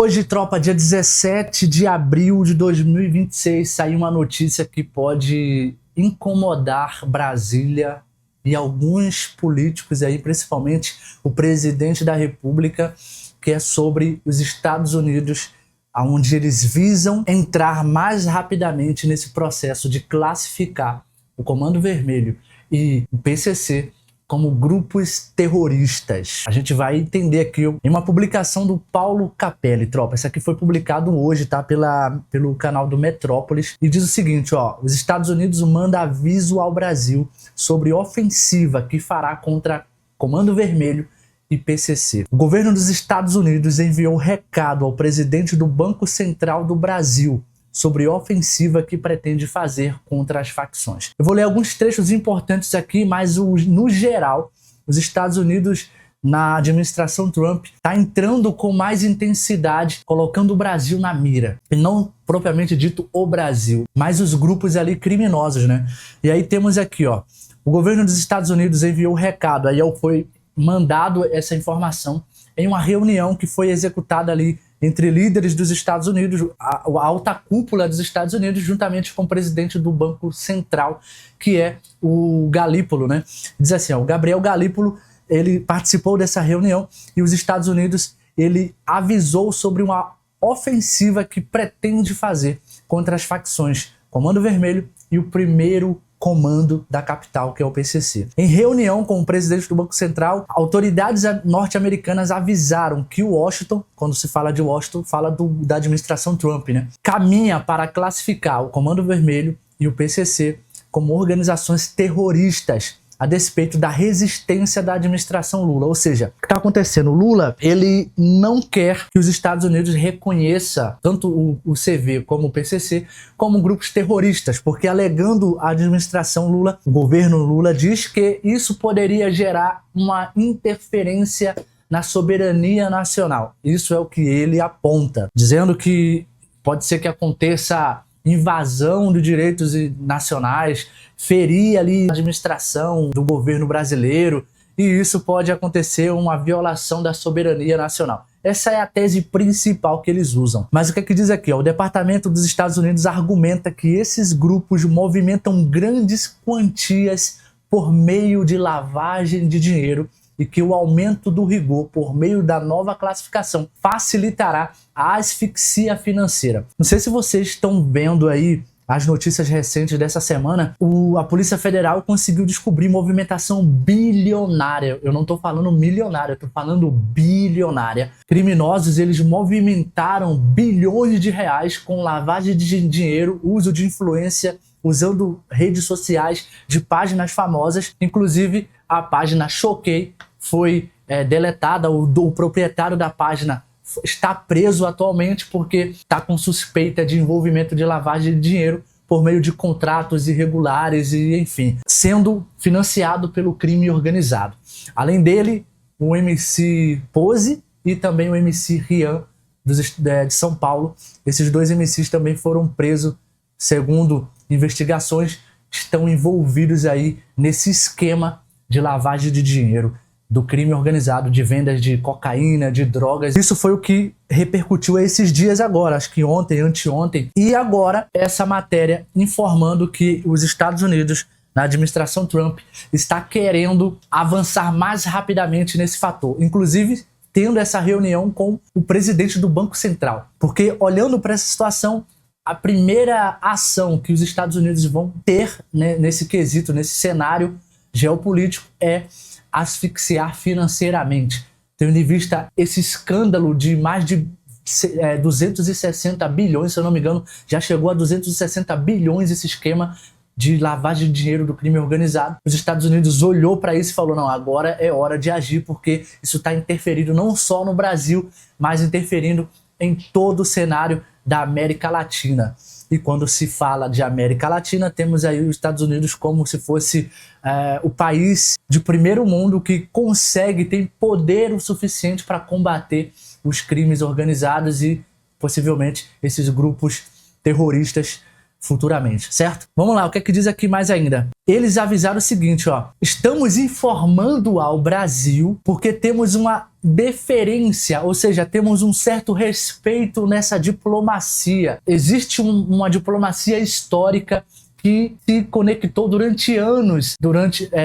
Hoje, tropa, dia 17 de abril de 2026, saiu uma notícia que pode incomodar Brasília e alguns políticos aí, principalmente o presidente da República, que é sobre os Estados Unidos, onde eles visam entrar mais rapidamente nesse processo de classificar o Comando Vermelho e o PCC como grupos terroristas. A gente vai entender aqui em uma publicação do Paulo Capelli, tropa. Essa aqui foi publicado hoje, tá? Pelo canal do Metrópolis. E diz o seguinte, ó. Os Estados Unidos manda aviso ao Brasil sobre ofensiva que fará contra Comando Vermelho e PCC. O governo dos Estados Unidos enviou recado ao presidente do Banco Central do Brasil sobre ofensiva que pretende fazer contra as facções. Eu vou ler alguns trechos importantes aqui, mas no geral, os Estados Unidos, na administração Trump, está entrando com mais intensidade, colocando o Brasil na mira. E não propriamente dito o Brasil, mas os grupos ali criminosos, né? E aí temos aqui, ó, o governo dos Estados Unidos enviou recado, aí foi mandado essa informação em uma reunião que foi executada ali entre líderes dos Estados Unidos, a alta cúpula dos Estados Unidos, juntamente com o presidente do Banco Central, que é o Galípolo, né? Diz assim, ó, o Gabriel Galípolo, ele participou dessa reunião e os Estados Unidos, ele avisou sobre uma ofensiva que pretende fazer contra as facções Comando Vermelho e o primeiro comando da capital, que é o PCC. Em reunião com o presidente do Banco Central, autoridades norte-americanas avisaram que Washington, quando se fala de Washington, fala da administração Trump, né? Caminha para classificar o Comando Vermelho e o PCC como organizações terroristas, a despeito da resistência da administração Lula. Ou seja, o que está acontecendo? O Lula, ele não quer que os Estados Unidos reconheça tanto o CV como o PCC como grupos terroristas, porque alegando a administração Lula, o governo Lula diz que isso poderia gerar uma interferência na soberania nacional. Isso é o que ele aponta, dizendo que pode ser que aconteça invasão de direitos nacionais, ferir ali a administração do governo brasileiro, e isso pode acontecer uma violação da soberania nacional. Essa é a tese principal que eles usam. Mas o que é que diz aqui? Ó, o Departamento dos Estados Unidos argumenta que esses grupos movimentam grandes quantias por meio de lavagem de dinheiro e que o aumento do rigor por meio da nova classificação facilitará a asfixia financeira. Não sei se vocês estão vendo aí as notícias recentes dessa semana, a Polícia Federal conseguiu descobrir movimentação bilionária. Eu não estou falando milionária, eu estou falando bilionária. Criminosos, eles movimentaram bilhões de reais com lavagem de dinheiro, uso de influência, usando redes sociais de páginas famosas. Inclusive, a página Choquei foi deletada, o proprietário da página está preso atualmente porque está com suspeita de envolvimento de lavagem de dinheiro por meio de contratos irregulares e, enfim, sendo financiado pelo crime organizado. Além dele, o MC Pose e também o MC Rian de São Paulo. Esses dois MCs também foram presos, segundo investigações, estão envolvidos aí nesse esquema de lavagem de dinheiro do crime organizado, de vendas de cocaína, de drogas. Isso foi o que repercutiu esses dias agora, acho que ontem, anteontem. E agora, essa matéria informando que os Estados Unidos, na administração Trump, está querendo avançar mais rapidamente nesse fator. Inclusive, tendo essa reunião com o presidente do Banco Central. Porque, olhando para essa situação, a primeira ação que os Estados Unidos vão ter, né, nesse quesito, nesse cenário geopolítico, é asfixiar financeiramente, tendo em vista esse escândalo de mais de 260 bilhões, se eu não me engano, já chegou a 260 bilhões esse esquema de lavagem de dinheiro do crime organizado. Os Estados Unidos olhou para isso e falou, não, agora é hora de agir, porque isso está interferindo não só no Brasil, mas interferindo em todo o cenário da América Latina. E quando se fala de América Latina, temos aí os Estados Unidos como se fosse o país de primeiro mundo que consegue, tem poder o suficiente para combater os crimes organizados e possivelmente esses grupos terroristas futuramente, certo? Vamos lá, o que é que diz aqui mais ainda? Eles avisaram o seguinte, ó: estamos informando ao Brasil porque temos uma deferência, ou seja, temos um certo respeito nessa diplomacia. Existe uma diplomacia histórica que se conectou durante anos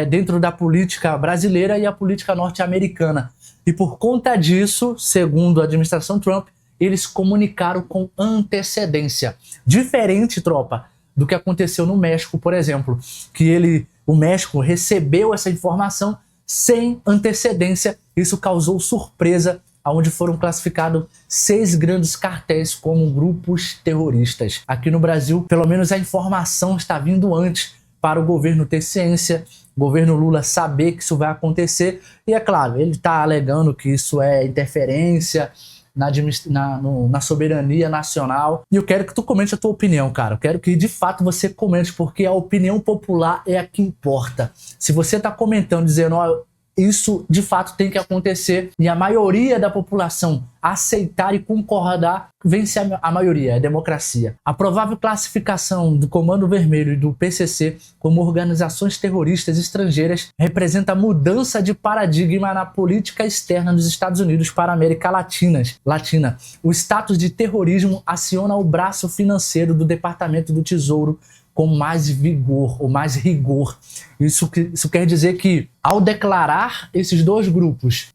dentro da política brasileira e a política norte-americana. E por conta disso, segundo a administração Trump, eles comunicaram com antecedência. Diferente, tropa, do que aconteceu no México, por exemplo, que o México recebeu essa informação sem antecedência. Isso causou surpresa, onde foram classificados 6 grandes cartéis como grupos terroristas. Aqui no Brasil, pelo menos a informação está vindo antes, para o governo ter ciência, o governo Lula saber que isso vai acontecer. E é claro, ele está alegando que isso é interferência na soberania nacional. E eu quero que tu comente a tua opinião, cara. Eu quero que de fato você comente, porque a opinião popular é a que importa. Se você está comentando, dizendo, ó, isso de fato tem que acontecer, e a maioria da população aceitar e concordar, vence a maioria, é a democracia. A provável classificação do Comando Vermelho e do PCC como organizações terroristas estrangeiras representa a mudança de paradigma na política externa dos Estados Unidos para a América Latina. O status de terrorismo aciona o braço financeiro do Departamento do Tesouro com mais vigor ou mais rigor. Isso quer dizer que, ao declarar esses 2 grupos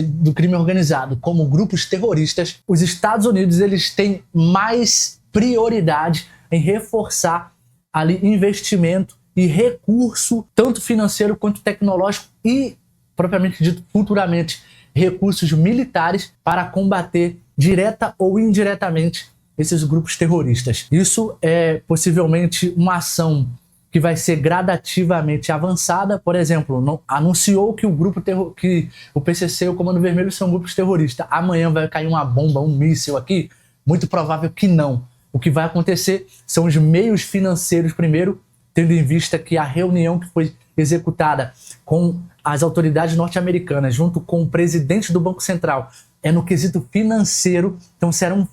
do crime organizado como grupos terroristas, os Estados Unidos eles têm mais prioridade em reforçar ali investimento e recurso, tanto financeiro quanto tecnológico e, propriamente dito, futuramente, recursos militares para combater direta ou indiretamente esses grupos terroristas. Isso é possivelmente uma ação que vai ser gradativamente avançada. Por exemplo, anunciou que o PCC e o Comando Vermelho são grupos terroristas. Amanhã vai cair uma bomba, um míssil aqui? Muito provável que não. O que vai acontecer são os meios financeiros primeiro, tendo em vista que a reunião que foi executada com as autoridades norte-americanas junto com o presidente do Banco Central é no quesito financeiro, então serão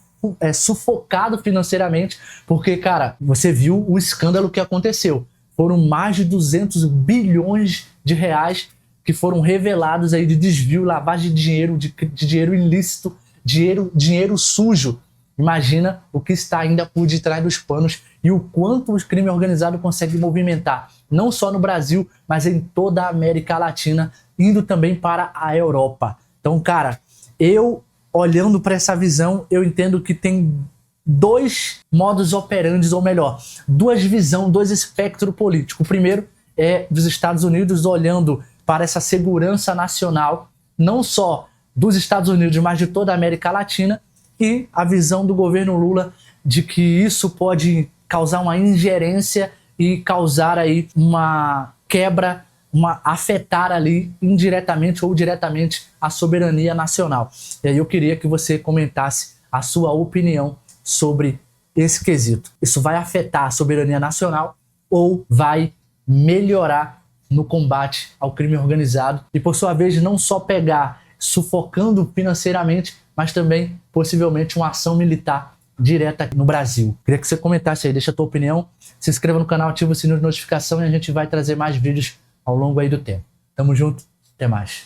sufocado financeiramente, porque, cara, você viu o escândalo que aconteceu. Foram mais de 200 bilhões de reais que foram revelados aí de desvio, lavagem de dinheiro, de dinheiro ilícito, dinheiro sujo. Imagina o que está ainda por detrás dos panos e o quanto o crime organizado consegue movimentar, não só no Brasil, mas em toda a América Latina, indo também para a Europa. Então, cara, olhando para essa visão, eu entendo que tem 2 modus operandi, ou melhor, 2 visões, 2 espectros políticos. O primeiro é dos Estados Unidos olhando para essa segurança nacional, não só dos Estados Unidos, mas de toda a América Latina, e a visão do governo Lula de que isso pode causar uma ingerência e causar aí uma quebra, afetar ali indiretamente ou diretamente a soberania nacional. E aí eu queria que você comentasse a sua opinião sobre esse quesito. Isso vai afetar a soberania nacional ou vai melhorar no combate ao crime organizado e, por sua vez, não só pegar sufocando financeiramente, mas também possivelmente uma ação militar direta no Brasil? Queria que você comentasse aí, deixa a tua opinião, se inscreva no canal, ativa o sininho de notificação e a gente vai trazer mais vídeos ao longo aí do tempo. Tamo junto, até mais.